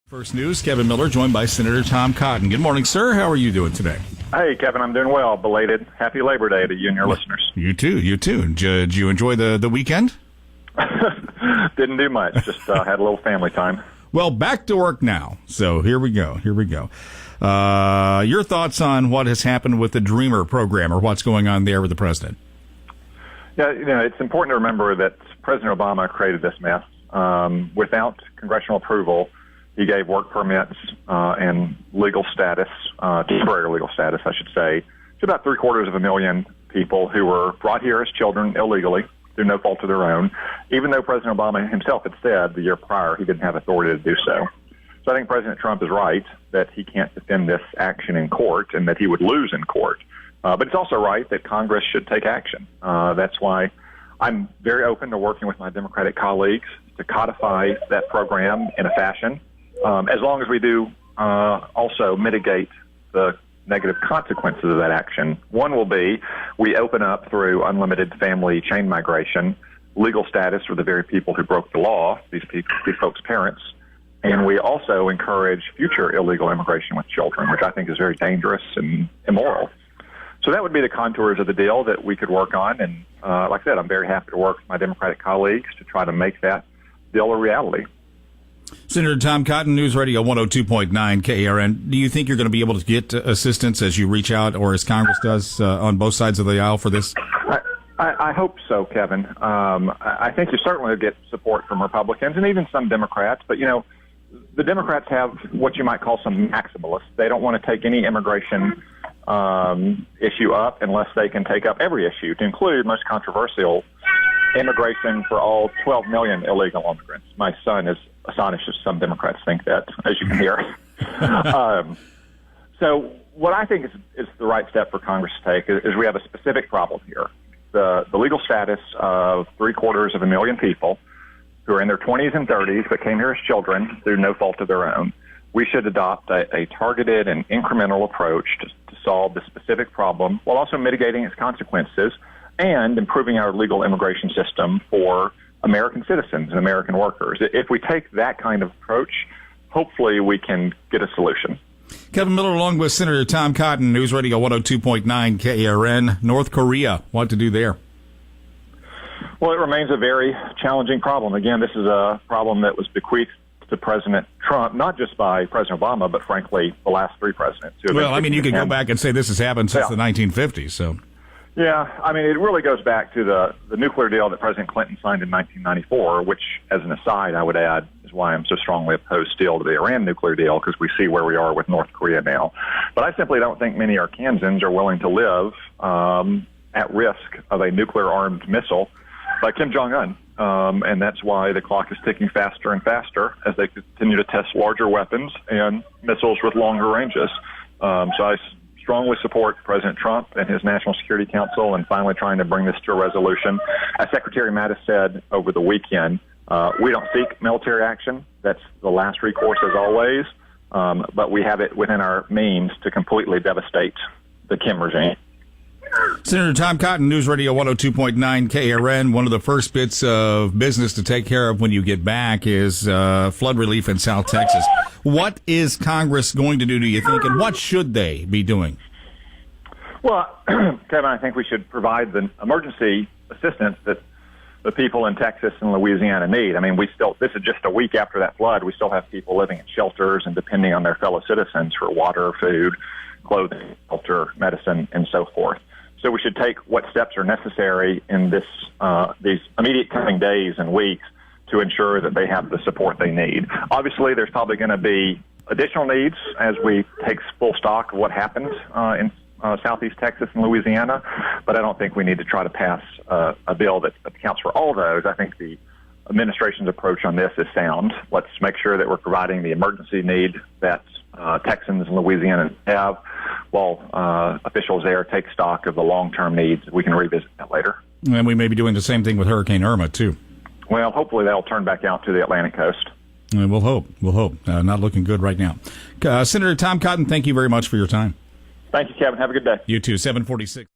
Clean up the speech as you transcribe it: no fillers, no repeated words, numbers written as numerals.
First News, Kevin Miller, joined by Senator Tom Cotton. Good morning, sir. How are you doing today? Hey, Kevin, I'm doing well. Belated Happy Labor Day to you and your listeners. You too. Did you enjoy the weekend? Didn't do much. Just had a little family time. Well, back to work now. So here we go. Your thoughts on what has happened with the Dreamer program, or what's going on there with the president? Yeah, it's important to remember that President Obama created this mess. Without congressional approval, he gave work permits and legal status, temporary legal status, I should say, to about 750,000 people who were brought here as children illegally through no fault of their own, even though President Obama himself had said the year prior he didn't have authority to do so. So I think President Trump is right that he can't defend this action in court and that he would lose in court. But it's also right that Congress should take action. That's why I'm very open to working with my Democratic colleagues to codify that program in a fashion, as long as we do also mitigate the negative consequences of that action. One will be we open up through unlimited family chain migration legal status for the very people who broke the law, these folks' parents, and we also encourage future illegal immigration with children, which I think is very dangerous and immoral. So that would be the contours of the deal that we could work on, and like I said, I'm very happy to work with my Democratic colleagues to try to make that deal a reality. Senator Tom Cotton, News Radio 102.9 KARN. Do you think you're going to be able to get assistance as you reach out, or as Congress does, on both sides of the aisle for this? I hope so, Kevin. I think you certainly get support from Republicans and even some Democrats, but, the Democrats have what you might call some maximalists. They don't want to take any immigration issue up unless they can take up every issue, to include, most controversial, immigration for all 12 million illegal immigrants. My son is astonished if some Democrats think that, as you can hear. So what I think is the right step for Congress to take is we have a specific problem here. The legal status of 750,000 people who are in their 20s and 30s but came here as children through no fault of their own. We should adopt a targeted and incremental approach to solve the specific problem while also mitigating its consequences and improving our legal immigration system for American citizens and American workers. If we take that kind of approach, hopefully we can get a solution. Kevin Miller along with Senator Tom Cotton, News Radio 102.9 KARN. North Korea, what to do there? Well, it remains a very challenging problem. Again, this is a problem that was bequeathed to President Trump, not just by President Obama, but frankly, the last three presidents. Well, I mean, you could go back and say this has happened since the 1950s, so... Yeah, I mean, it really goes back to the nuclear deal that President Clinton signed in 1994, which, as an aside, I would add, is why I'm so strongly opposed still to the Iran nuclear deal, because we see where we are with North Korea now. But I simply don't think many Arkansans are willing to live at risk of a nuclear-armed missile by Kim Jong-un. And that's why the clock is ticking faster and faster as they continue to test larger weapons and missiles with longer ranges. So I strongly support President Trump and his National Security Council and finally trying to bring this to a resolution. As Secretary Mattis said over the weekend, we don't seek military action. That's the last recourse as always. But we have it within our means to completely devastate the Kim regime. Senator Tom Cotton, News Radio 102.9 KARN. One of the first bits of business to take care of when you get back is flood relief in South Texas. What is Congress going to do you think, and what should they be doing? Well, Kevin, I think we should provide the emergency assistance that the people in Texas and Louisiana need. I mean, this is just a week after that flood. We still have people living in shelters and depending on their fellow citizens for water, food, clothing, shelter, medicine, and so forth. So we should take what steps are necessary in these immediate coming days and weeks to ensure that they have the support they need. Obviously, there's probably going to be additional needs as we take full stock of what happened in southeast Texas and Louisiana, but I don't think we need to try to pass a bill that accounts for all of those. I think the administration's approach on this is sound. Let's make sure that we're providing the emergency need that Texans and Louisiana have, while officials there take stock of the long-term needs. We can revisit that later. And we may be doing the same thing with Hurricane Irma, too. Well, hopefully that'll turn back out to the Atlantic coast. We'll hope. Not looking good right now. Senator Tom Cotton, thank you very much for your time. Thank you, Kevin. Have a good day. You too. 746.